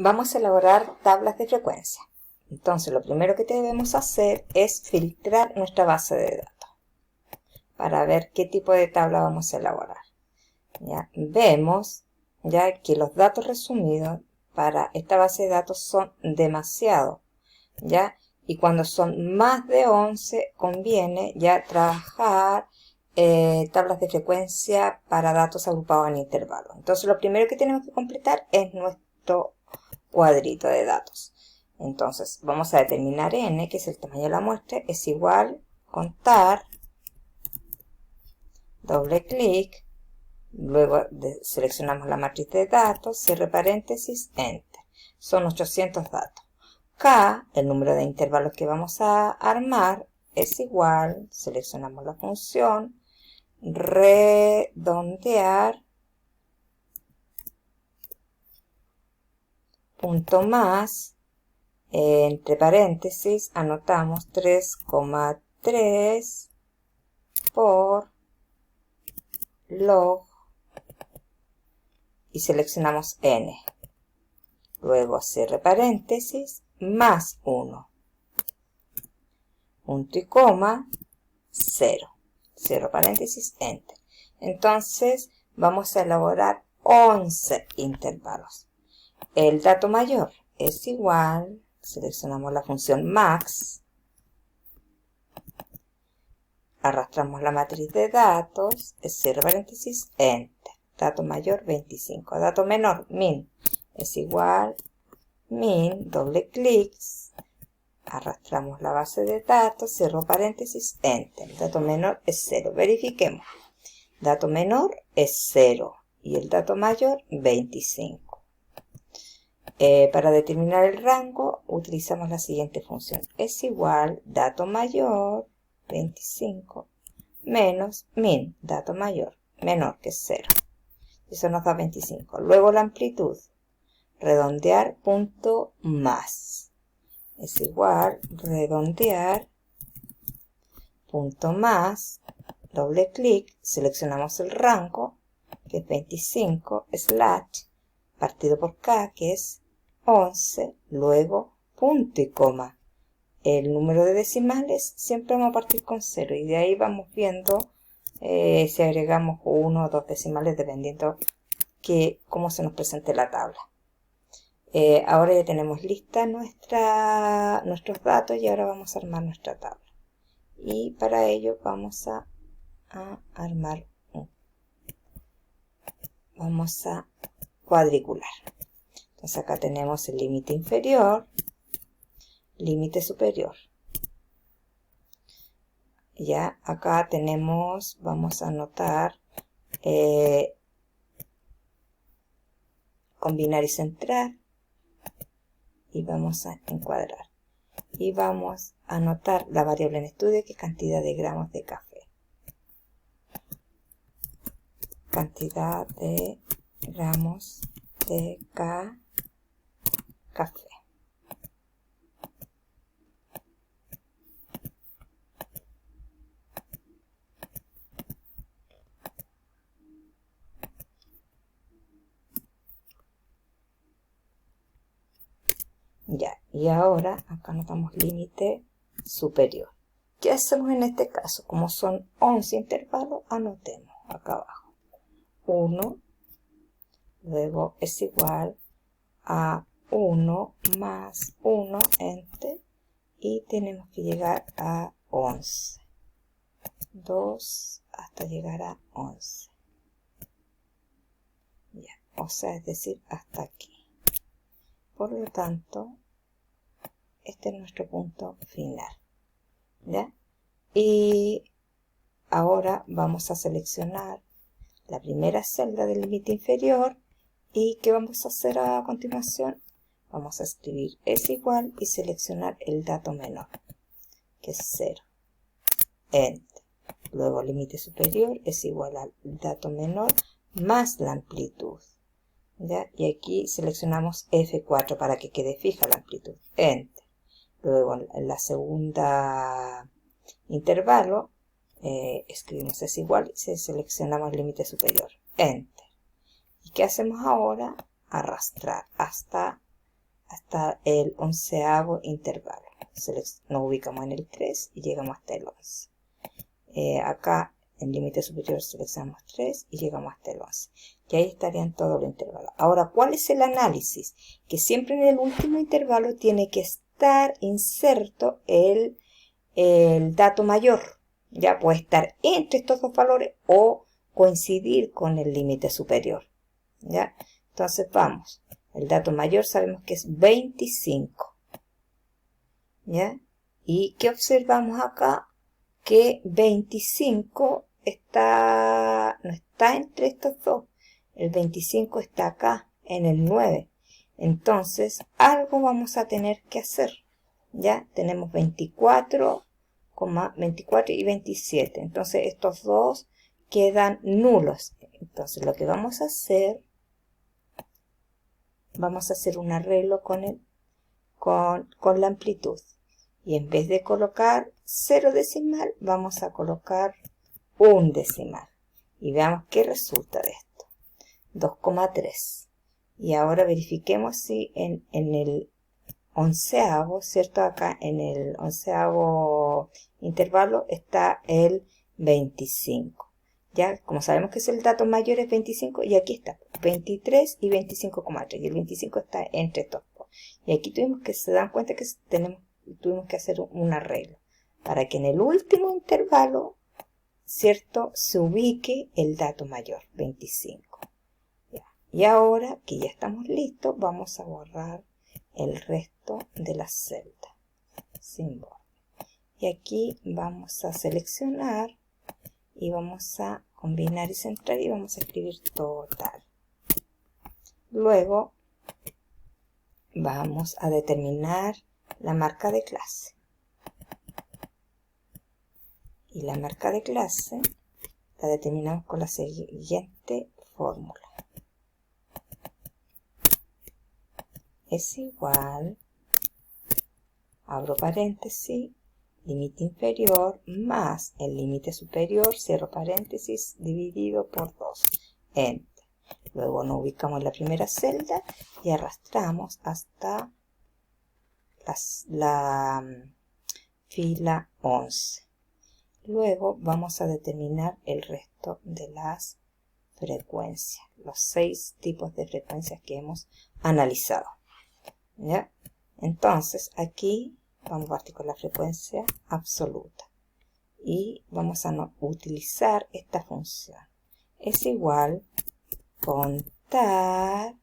vamos a elaborar tablas de frecuencia. Entonces, lo primero que debemos hacer es filtrar nuestra base de datos para ver qué tipo de tabla vamos a elaborar. ¿Ya? Vemos ya que los datos resumidos para esta base de datos son demasiado, ¿ya? Y cuando son más de 11 conviene ya trabajar tablas de frecuencia para datos agrupados en intervalos. Entonces lo primero que tenemos que completar es nuestro cuadrito de datos. Entonces vamos a determinar n, que es el tamaño de la muestra, es igual contar, doble clic, luego seleccionamos la matriz de datos, cierre paréntesis, enter. Son 800 datos. K, el número de intervalos que vamos a armar, es igual, seleccionamos la función, redondear, punto más, entre paréntesis, anotamos 3,3 por log y seleccionamos n. Luego cierre paréntesis, más 1. Punto y coma, 0. Cierro paréntesis, enter. Entonces vamos a elaborar 11 intervalos. El dato mayor es igual, seleccionamos la función max, arrastramos la matriz de datos, cierre paréntesis, enter. Dato mayor 25. Dato menor, min, es igual, min, doble clic, arrastramos la base de datos, cierro paréntesis, enter. Dato menor es 0. Verifiquemos. Dato menor es 0 y el dato mayor 25. Para determinar el rango utilizamos la siguiente función. Es igual dato mayor 25 menos min, dato mayor menor que 0. Eso nos da 25. Luego la amplitud, redondear punto más, es igual redondear punto más, doble clic, seleccionamos el rango que es 25 slash partido por k que es 11, luego punto y coma. El número de decimales siempre vamos a partir con 0 y de ahí vamos viendo si agregamos 1 o 2 decimales dependiendo que cómo se nos presente la tabla. Ahora ya tenemos lista nuestros datos y ahora vamos a armar nuestra tabla. Y para ello vamos a armar vamos a cuadricular. Entonces acá tenemos el límite inferior, límite superior. Ya acá tenemos, vamos a anotar combinar y centrar y vamos a encuadrar. Y vamos a anotar la variable en estudio que es cantidad de gramos de café. Cantidad de gramos de café. Ya, y ahora acá anotamos límite superior. ¿Qué hacemos en este caso? Como son 11 intervalos, anotemos acá abajo. 1, luego es igual a 1 más 1, enter, y tenemos que llegar a 11. 2 hasta llegar a 11. Ya, o sea, es decir, hasta aquí. Por lo tanto, este es nuestro punto final. ¿Ya? Y ahora vamos a seleccionar la primera celda del límite inferior. ¿Y qué vamos a hacer a continuación? Vamos a escribir es igual y seleccionar el dato menor, que es 0. Enter. Luego límite superior es igual al dato menor más la amplitud. ¿Ya? Y aquí seleccionamos F4 para que quede fija la amplitud. Enter. Luego en la segunda intervalo escribimos es igual y seleccionamos el límite superior. Enter. ¿Y qué hacemos ahora? Arrastrar hasta hasta el 11º intervalo. Nos ubicamos en el 3 y llegamos hasta el 11. Acá en límite superior seleccionamos 3 y llegamos hasta el 11. Y ahí estarían todos los intervalos. Ahora, ¿cuál es el análisis? Que siempre en el último intervalo tiene que estar inserto el dato mayor. Ya puede estar entre estos dos valores o coincidir con el límite superior. ¿Ya? Entonces vamos. El dato mayor sabemos que es 25. ¿Ya? ¿Y qué observamos acá? Que 25 no está entre estos dos. El 25 está acá, en el 9. Entonces, algo vamos a tener que hacer. ¿Ya? Tenemos 24 y 27. Entonces, estos dos quedan nulos. Entonces, lo que vamos a hacer un arreglo con la amplitud. Y en vez de colocar 0 decimal, vamos a colocar un decimal. Y veamos qué resulta de esto. 2,3. Y ahora verifiquemos si en el 11º, ¿cierto? Acá en el 11º intervalo está el 25. Ya, como sabemos que es el dato mayor es 25, y aquí está, 23 y 25,3. Y el 25 está entre estos dos. Y aquí se dan cuenta que tuvimos que hacer un arreglo para que en el último intervalo, ¿cierto?, se ubique el dato mayor, 25. Ya. Y ahora que ya estamos listos, vamos a borrar el resto de la celda sin borde. Y aquí vamos a seleccionar y vamos a combinar y centrar y vamos a escribir total. Luego vamos a determinar la marca de clase. Y la marca de clase la determinamos con la siguiente fórmula. Es igual, abro paréntesis, límite inferior más el límite superior, cierro paréntesis, dividido por 2. Enter. Luego nos ubicamos en la primera celda y arrastramos hasta la fila 11. Luego vamos a determinar el resto de las frecuencias, los 6 tipos de frecuencias que hemos analizado. ¿Ya? Entonces aquí vamos a partir con la frecuencia absoluta y vamos a utilizar esta función. Es igual contar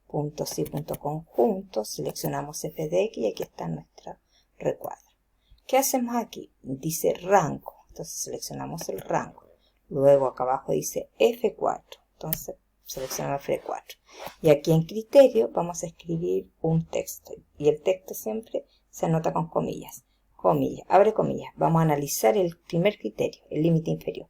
puntos y punto conjunto, seleccionamos f de x y aquí está nuestro recuadro. ¿Qué hacemos aquí? Dice rango, entonces seleccionamos el rango. Luego acá abajo dice F4, entonces seleccionamos F4. Y aquí en criterio vamos a escribir un texto. Y el texto siempre se anota con comillas. Comillas, abre comillas. Vamos a analizar el primer criterio, el límite inferior.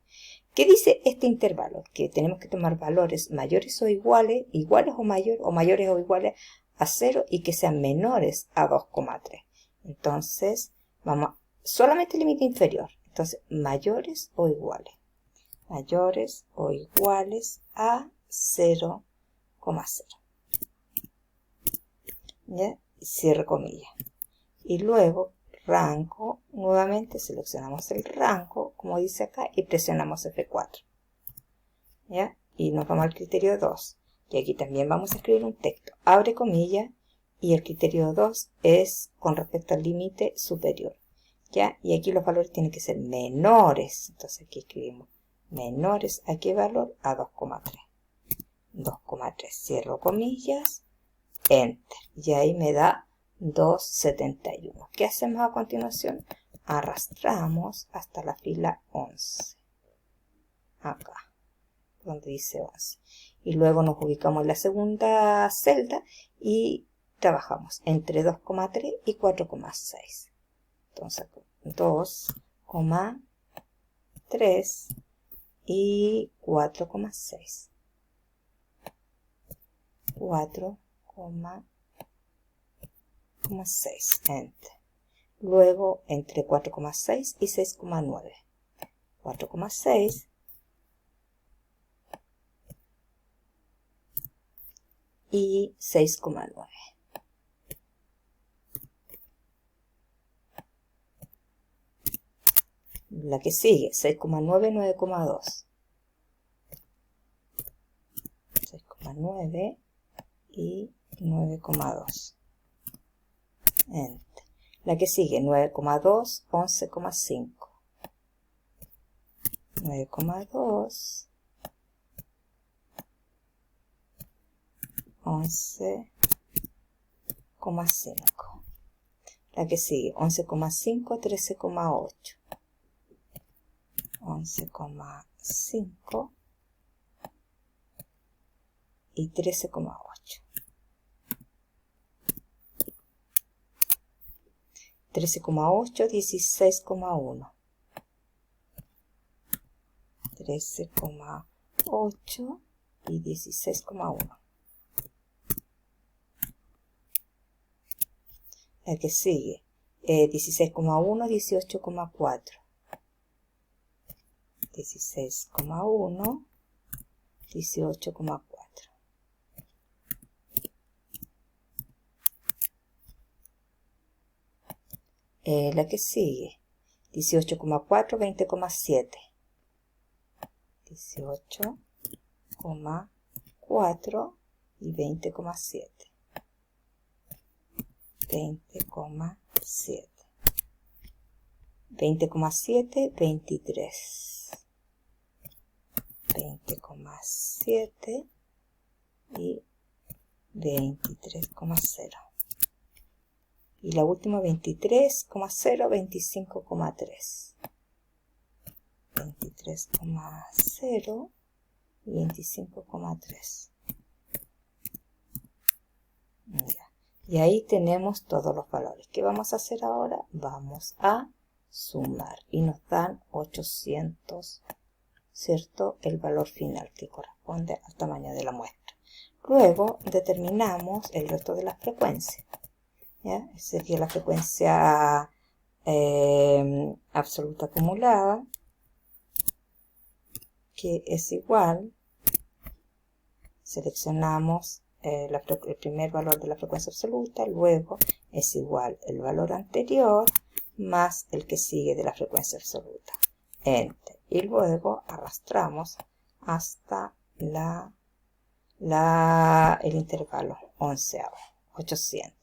¿Qué dice este intervalo? Que tenemos que tomar valores mayores o iguales o mayores o iguales a 0 y que sean menores a 2,3. Entonces, vamos, solamente el límite inferior. Entonces, mayores o iguales a 0,0. ¿Ya? Cierre comillas. Y luego, rango, nuevamente seleccionamos el rango, como dice acá, y presionamos F4. ¿Ya? Y nos vamos al criterio 2. Y aquí también vamos a escribir un texto. Abre comillas, y el criterio 2 es con respecto al límite superior. ¿Ya? Y aquí los valores tienen que ser menores. Entonces aquí escribimos menores, ¿a qué valor? A 2,3. 2,3. Cierro comillas, enter. Y ahí me da 2,71. ¿Qué hacemos a continuación? Arrastramos hasta la fila 11. Acá, donde dice 11. Y luego nos ubicamos en la segunda celda y trabajamos entre 2,3 y 4,6. Entonces, 2,3 y 4,6. 4,6. Enter. Luego, entre 4,6 y 6,9. 4,6 y 6,9. la que sigue, 6,9, 9,2. 6,9 y 9,2. Enter. La que sigue, 9,2, 11,5. 9,2, 11,5. La que sigue, 11,5, 13,8. 11,5 y 13,8. 13,8, 16,1. 13,8 y 16,1. La que sigue, 16,1, 18,4. 16,1, 18,4. La que sigue, 18,4, 20,7. 18,4 y 20,7. 20,7. 20,7, 23. 20,7 y 23,0. Y la última 23,0, 25,3. 23,0 y 25,3. Y ahí tenemos todos los valores. ¿Qué vamos a hacer ahora? Vamos a sumar. Y nos dan 800, ¿cierto? El valor final que corresponde al tamaño de la muestra. Luego determinamos el resto de las frecuencias. ¿Ya? Sería la frecuencia absoluta acumulada, que es igual, seleccionamos el primer valor de la frecuencia absoluta, luego es igual el valor anterior más el que sigue de la frecuencia absoluta. Enter. Y luego arrastramos hasta el intervalo 11avo, 800.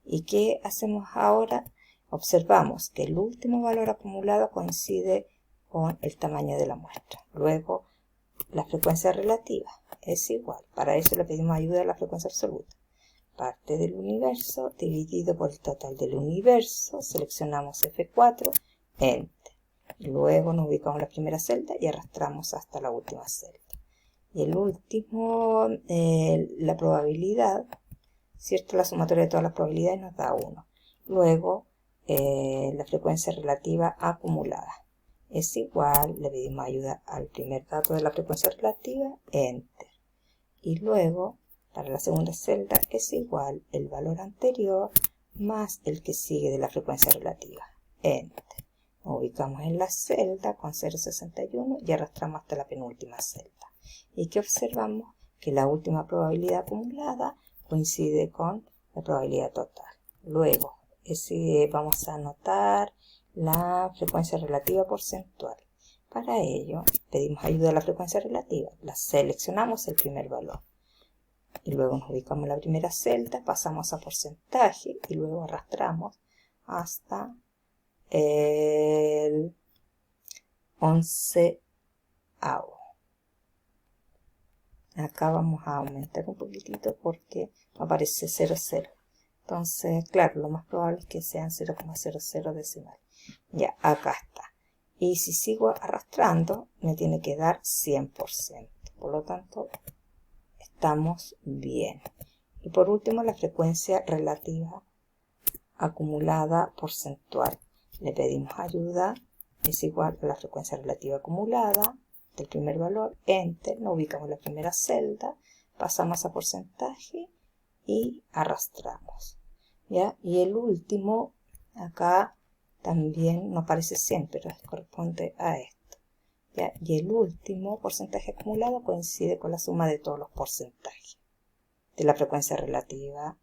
¿Y qué hacemos ahora? Observamos que el último valor acumulado coincide con el tamaño de la muestra. Luego, la frecuencia relativa es igual. Para eso le pedimos ayuda a la frecuencia absoluta. Parte del universo dividido por el total del universo. Seleccionamos F4, Enter. Luego nos ubicamos en la primera celda y arrastramos hasta la última celda. Y el último, la probabilidad, ¿cierto? La sumatoria de todas las probabilidades nos da 1. Luego, la frecuencia relativa acumulada es igual, le pedimos ayuda al primer dato de la frecuencia relativa, Enter. Y luego, para la segunda celda, es igual el valor anterior más el que sigue de la frecuencia relativa, Enter. Nos ubicamos en la celda con 0,61 y arrastramos hasta la penúltima celda. ¿Y qué observamos? Que la última probabilidad acumulada coincide con la probabilidad total. Luego, vamos a anotar la frecuencia relativa porcentual. Para ello, pedimos ayuda a la frecuencia relativa. La seleccionamos el primer valor. Y luego nos ubicamos en la primera celda, pasamos a porcentaje y luego arrastramos hasta el 11avo. Acá vamos a aumentar un poquitito porque aparece 0,0. Entonces, claro, lo más probable es que sean 0,00 decimal. Ya, acá está. Y si sigo arrastrando, me tiene que dar 100%. Por lo tanto, estamos bien. Y por último, la frecuencia relativa acumulada porcentual. Le pedimos ayuda, es igual a la frecuencia relativa acumulada del primer valor, Enter, nos ubicamos en la primera celda, pasamos a porcentaje y arrastramos. ¿Ya? Y el último, acá también nos parece 100, pero corresponde a esto. ¿Ya? Y el último porcentaje acumulado coincide con la suma de todos los porcentajes de la frecuencia relativa